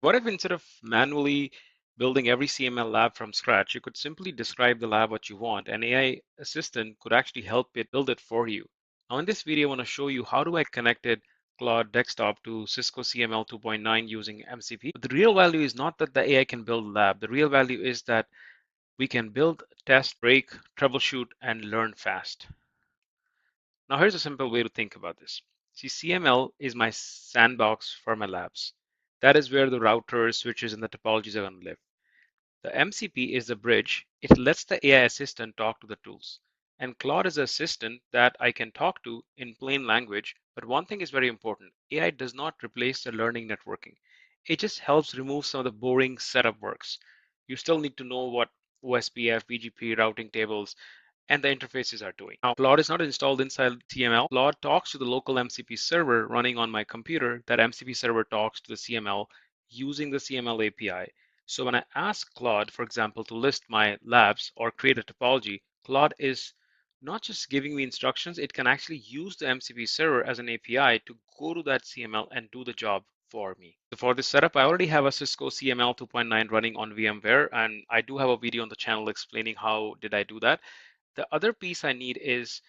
What if instead of manually building every CML lab from scratch, you could simply describe the lab what you want, and AI assistant could actually help it build it for you. Now in this video, I want to show you how do I connected Claude Desktop to Cisco CML 2.9 using MCP. But the real value is not that the AI can build a lab. The real value is that we can build, test, break, troubleshoot, and learn fast. Now here's a simple way to think about this. See, CML is my sandbox for my labs. That is where the routers, switches, and the topologies are going to live. The MCP is the bridge. It lets the AI assistant talk to the tools. And Claude is an assistant that I can talk to in plain language. But one thing is very important. AI does not replace the learning networking. It just helps remove some of the boring setup works. You still need to know what OSPF, BGP, routing tables, and the interfaces are doing. Now, Claude is not installed inside CML. Claude talks to the local MCP server running on my computer. That MCP server talks to the CML using the CML API. So when I ask Claude, for example, to list my labs or create a topology, Claude is not just giving me instructions, it can actually use the MCP server as an API to go to that CML and do the job for me. So for this setup, I already have a Cisco CML 2.9 running on VMware, and I do have a video on the channel explaining how did I do that. The other piece I need is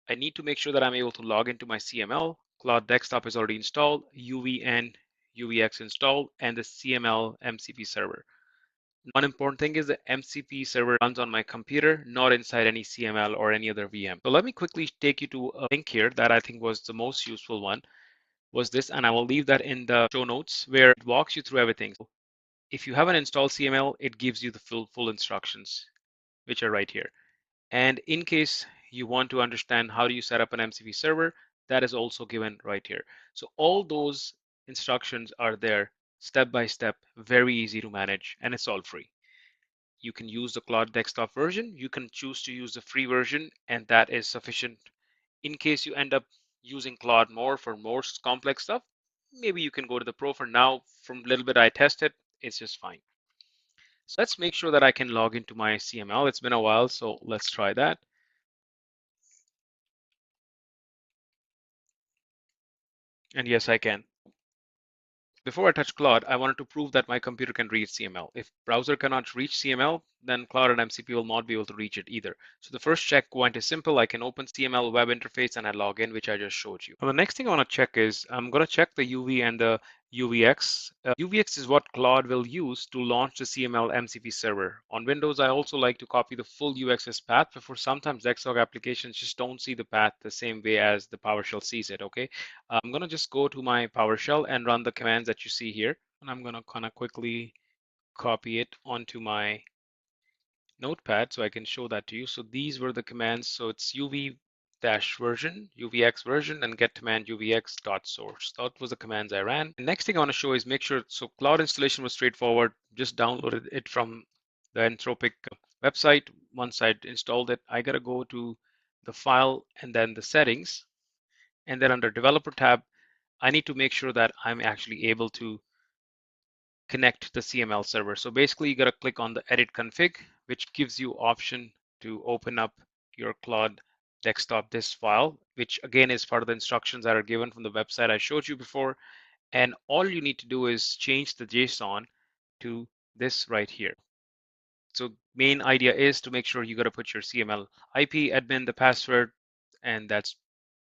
I need to make sure that I'm able to log into my CML. Claude Desktop is already installed, UV and UVX installed, and the CML MCP server. One important thing is the MCP server runs on my computer, not inside any CML or any other VM. So let me quickly take you to a link here that I think was the most useful one, was this, and I will leave that in the show notes where it walks you through everything. So if you haven't installed CML, it gives you the full instructions, which are right here. And in case you want to understand how do you set up an MCP server, that is also given right here. So all those instructions are there step by step, very easy to manage, and it's all free. You can use the Claude Desktop version. You can choose to use the free version, and that is sufficient. In case you end up using Claude more for more complex stuff, maybe you can go to the Pro. For now, from a little bit I tested, it's just fine. So let's make sure that I can log into my CML. It's been a while, so let's try that. And yes, I can. Before I touch Claude, I wanted to prove that my computer can read CML. If browser cannot reach CML, then Claude and MCP will not be able to reach it either. So the first checkpoint is simple. I can open CML web interface and I log in, which I just showed you. Now, the next thing I want to check is I'm going to check the UV and the UVX. UVX is what Claude will use to launch the CML MCP server. On Windows, I also like to copy the full UXS path, but for sometimes desktop applications just don't see the path the same way as the PowerShell sees it, okay? I'm going to just go to my PowerShell and run the commands that you see here. And I'm going to kind of quickly copy it onto my notepad so I can show that to you. So these were the commands. So it's uv-version, uvx version, and get command uvx.source. That was the commands I ran. The next thing I want to show is make sure, so Cloud installation was straightforward. Just downloaded it from the Anthropic website. Once I installed it, I got to go to the file and then the settings. And then under developer tab, I need to make sure that I'm actually able to connect the CML server. So basically you got to click on the edit config, which gives you option to open up your Claude Desktop this file, which again is part of the instructions that are given from the website I showed you before. And all you need to do is change the JSON to this right here. So main idea is to make sure you got to put your CML IP, admin, the password, and that's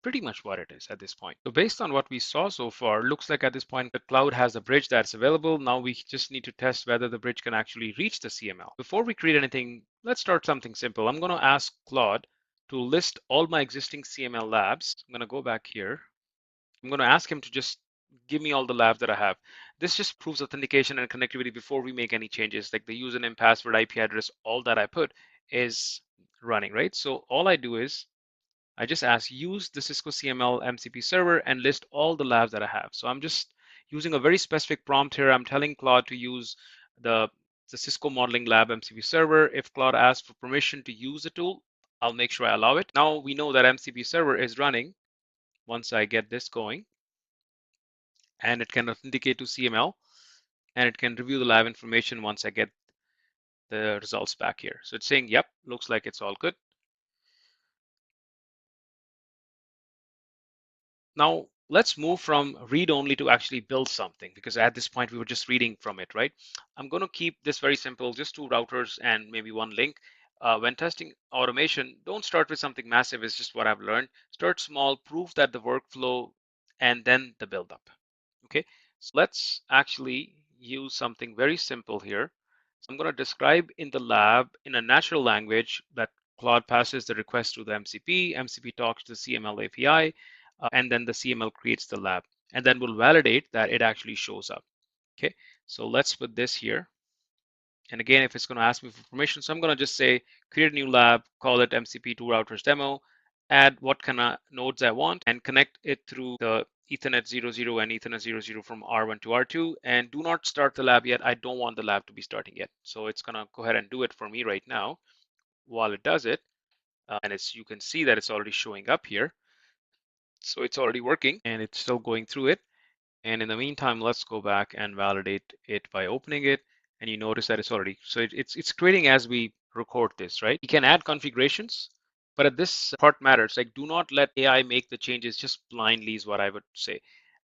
pretty much what it is at this point. So based on what we saw so far, looks like at this point the cloud has a bridge that's available. Now we just need to test whether the bridge can actually reach the CML. Before we create anything, let's start something simple. I'm going to ask Claude to list all my existing CML labs. I'm going to go back here. I'm going to ask him to just give me all the labs that I have. This just proves authentication and connectivity before we make any changes, like the username, password, IP address, all that I put is running, right? So all I do is I just ask use the Cisco CML MCP server and list all the labs that I have. So I'm just using a very specific prompt here. I'm telling Claude to use the Cisco Modeling Lab MCP server. If Claude asks for permission to use the tool, I'll make sure I allow it. Now we know that MCP server is running once I get this going, and it can authenticate to CML, and it can review the lab information once I get the results back here. So it's saying, yep, looks like it's all good. Now, let's move from read only to actually build something, because at this point we were just reading from it, right? I'm going to keep this very simple, just 2 routers and maybe 1 link. When testing automation, don't start with something massive, is just what I've learned. Start small, prove that the workflow, and then the build up. Okay, so let's actually use something very simple here. So I'm going to describe in the lab in a natural language that Claude passes the request to the MCP, MCP talks to the CML API, and then the CML creates the lab. And then we'll validate that it actually shows up. Okay, so let's put this here. And again, if it's going to ask me for permission, so I'm going to just say, create a new lab, call it MCP 2 routers demo, add what kind of nodes I want, and connect it through the Ethernet 00 and Ethernet 00 from R1 to R2. And do not start the lab yet. I don't want the lab to be starting yet. So it's going to go ahead and do it for me right now. While it does it, and you can see that it's already showing up here. So it's already working and it's still going through it. And in the meantime, let's go back and validate it by opening it. And you notice that it's already, so it's creating as we record this, right? You can add configurations, but at this part matters. Like, do not let AI make the changes just blindly is what I would say.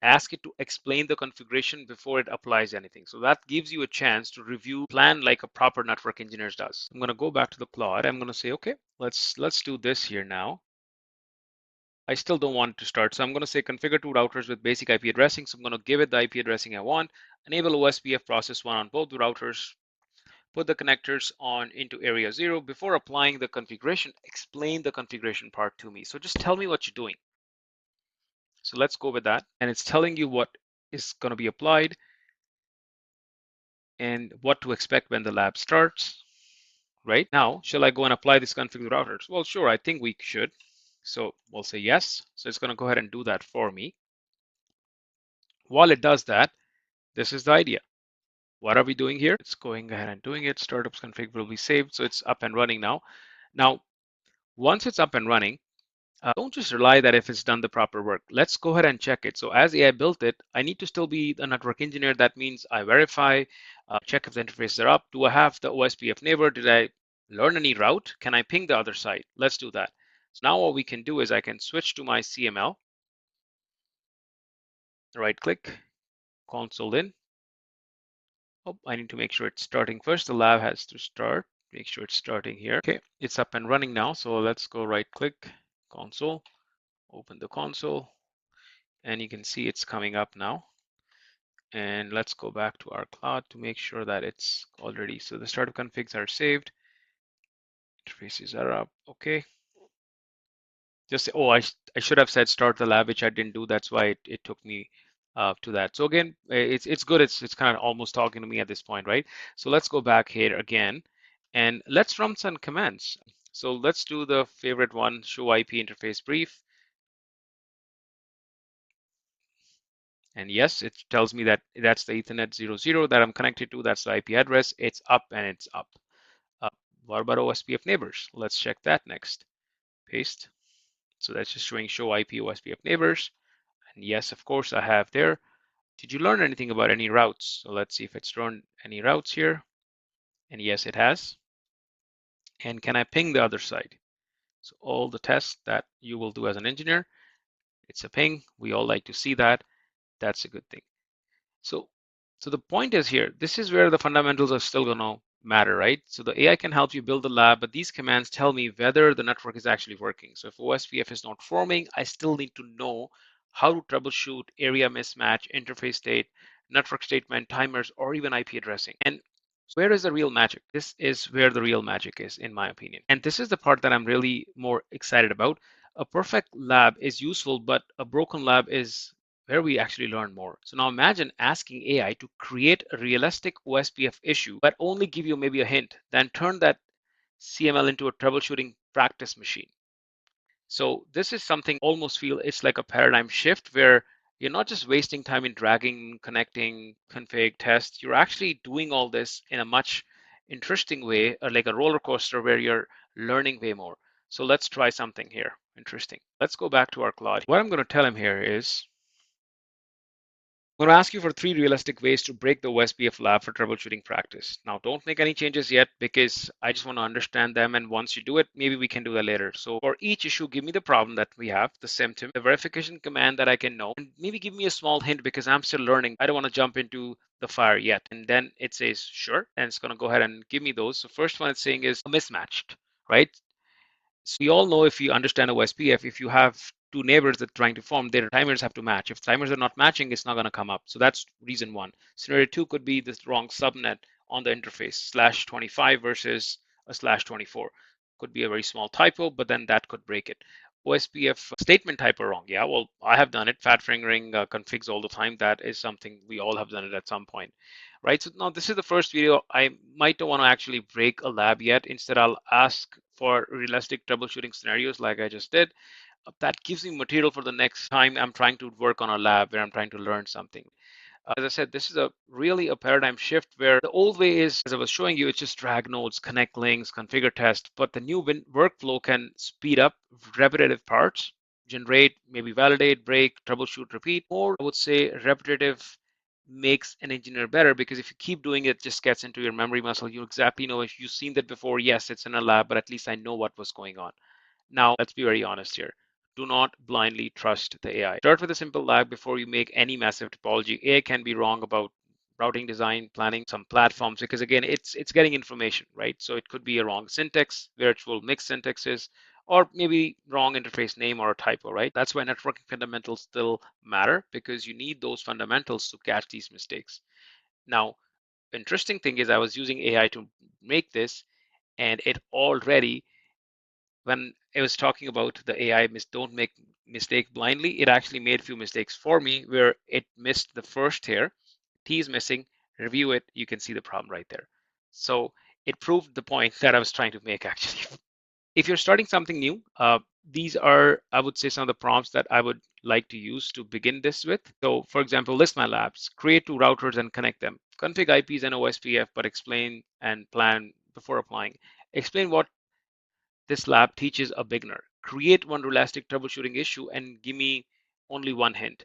Ask it to explain the configuration before it applies anything. So that gives you a chance to review, plan like a proper network engineer does. I'm going to go back to the Claude. I'm going to say, okay, let's do this here now. I still don't want it to start. So I'm going to say configure 2 routers with basic IP addressing. So I'm going to give it the IP addressing I want, enable OSPF process 1 on both the routers, put the connectors on into area 0. Before applying the configuration, explain the configuration part to me. So just tell me what you're doing. So let's go with that. And it's telling you what is going to be applied and what to expect when the lab starts. Right now, shall I go and apply this config to routers? Well, sure, I think we should. So we'll say yes. So it's going to go ahead and do that for me. While it does that, this is the idea. What are we doing here? It's going ahead and doing it. Startups config will be saved. So it's up and running now. Now, once it's up and running, don't just rely that if it's done the proper work. Let's go ahead and check it. So as AI built it, I need to still be a network engineer. That means I verify, check if the interfaces are up. Do I have the OSPF neighbor? Did I learn any route? Can I ping the other side? Let's do that. So now what we can do is I can switch to my CML, right click, console in. Oh, I need to make sure it's starting first. The lab has to start. Make sure it's starting here. Okay, it's up and running now. So let's go right click, console, open the console, and you can see it's coming up now. And let's go back to our cloud to make sure that it's already, so the startup configs are saved. Interfaces are up, okay. Just, oh, I should have said start the lab, which I didn't do. That's why it took me to that. So again, it's good. It's kind of almost talking to me at this point, right? So let's go back here again, and let's run some commands. So let's do the favorite one, show IP interface brief. And yes, it tells me that that's the Ethernet 00 that I'm connected to. That's the IP address. It's up and it's up. What about OSPF neighbors? Let's check that next. Paste. So that's just showing show IP OSPF neighbors. And yes, of course, I have there. Did you learn anything about any routes? So let's see if it's learned any routes here. And yes, it has. And can I ping the other side? So all the tests that you will do as an engineer, it's a ping. We all like to see that. That's a good thing. So the point is here, this is where the fundamentals are still going to matter, right? So the AI can help you build the lab, but these commands tell me whether the network is actually working. So if OSPF is not forming, I still need to know how to troubleshoot area mismatch, interface state, network statement, timers, or even IP addressing. And where is the real magic? This is where the real magic is, in my opinion. And this is the part that I'm really more excited about. A perfect lab is useful, but a broken lab is where we actually learn more. So now imagine asking AI to create a realistic OSPF issue, but only give you maybe a hint, then turn that CML into a troubleshooting practice machine. So this is something almost feel it's like a paradigm shift where you're not just wasting time in dragging, connecting, config, test. You're actually doing all this in a much interesting way, like a roller coaster where you're learning way more. So let's try something here. Interesting. Let's go back to our Claude. What I'm going to tell him here is I'm going to ask you for 3 realistic ways to break the OSPF lab for troubleshooting practice. Now, don't make any changes yet because I just want to understand them. And once you do it, maybe we can do that later. So for each issue, give me the problem that we have, the symptom, the verification command that I can know, and maybe give me a small hint because I'm still learning. I don't want to jump into the fire yet. And then it says, sure. And it's going to go ahead and give me those. So first one it's saying is mismatched, right? So we all know, if you understand OSPF, if you have two neighbors that are trying to form, their timers have to match. If timers are not matching, it's not going to come up. So that's reason one. Scenario two could be this wrong subnet on the interface, /25 versus a /24. Could be a very small typo, but then that could break it. OSPF statement type are wrong. Yeah, well, I have done it. Fat fingering configs all the time. That is something we all have done it at some point, right? So now this is the first video. I might don't want to actually break a lab yet. Instead, I'll ask for realistic troubleshooting scenarios like I just did. That gives me material for the next time I'm trying to work on a lab where I'm trying to learn something. As I said, this is really a paradigm shift where the old way is, as I was showing you, it's just drag nodes, connect links, configure test, but the new workflow can speed up repetitive parts, generate, maybe validate, break, troubleshoot, repeat, or I would say repetitive makes an engineer better, because if you keep doing it, it just gets into your memory muscle. You exactly know, if you've seen that before, yes, it's in a lab, but at least I know what was going on. Now, let's be very honest here. Do not blindly trust the AI. Start with a simple lab before you make any massive topology. AI can be wrong about routing design, planning, some platforms, because again, it's getting information, right? So it could be a wrong syntax, virtual mixed syntaxes, or maybe wrong interface name or a typo, right? That's why networking fundamentals still matter, because you need those fundamentals to catch these mistakes. Now, interesting thing is, I was using AI to make this, and it already, when I was talking about the AI don't make mistake blindly, it actually made a few mistakes for me where it missed the first here. T is missing, review it, you can see the problem right there. So it proved the point that I was trying to make actually. If you're starting something new, these are, I would say, some of the prompts that I would like to use to begin this with. So for example, list my labs, create 2 routers and connect them, config IPs and OSPF, but explain and plan before applying. Explain what this lab teaches a beginner. Create one realistic troubleshooting issue and give me only one hint.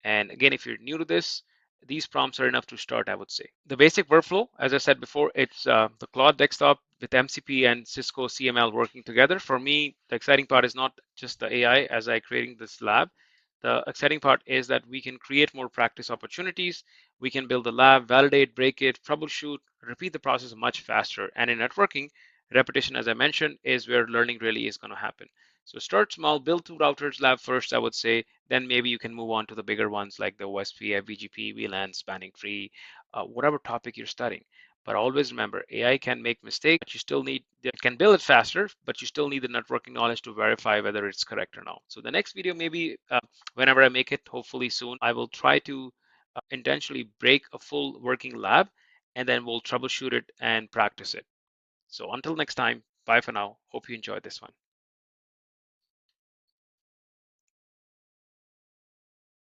And again, if you're new to this, these prompts are enough to start, I would say. The basic workflow, as I said before, it's the Claude Desktop with MCP and Cisco CML working together. For me, the exciting part is not just the AI as I creating this lab. The exciting part is that we can create more practice opportunities. We can build a lab, validate, break it, troubleshoot, repeat the process much faster. And in networking, repetition, as I mentioned, is where learning really is going to happen. So start small, build 2 routers lab first, I would say. Then maybe you can move on to the bigger ones like the OSPF, BGP, VLAN, spanning tree, whatever topic you're studying. But always remember, AI can make mistakes, but you still need, it can build it faster, but you still need the networking knowledge to verify whether it's correct or not. So the next video, maybe whenever I make it, hopefully soon, I will try to intentionally break a full working lab, and then we'll troubleshoot it and practice it. So until next time, bye for now. Hope you enjoyed this one.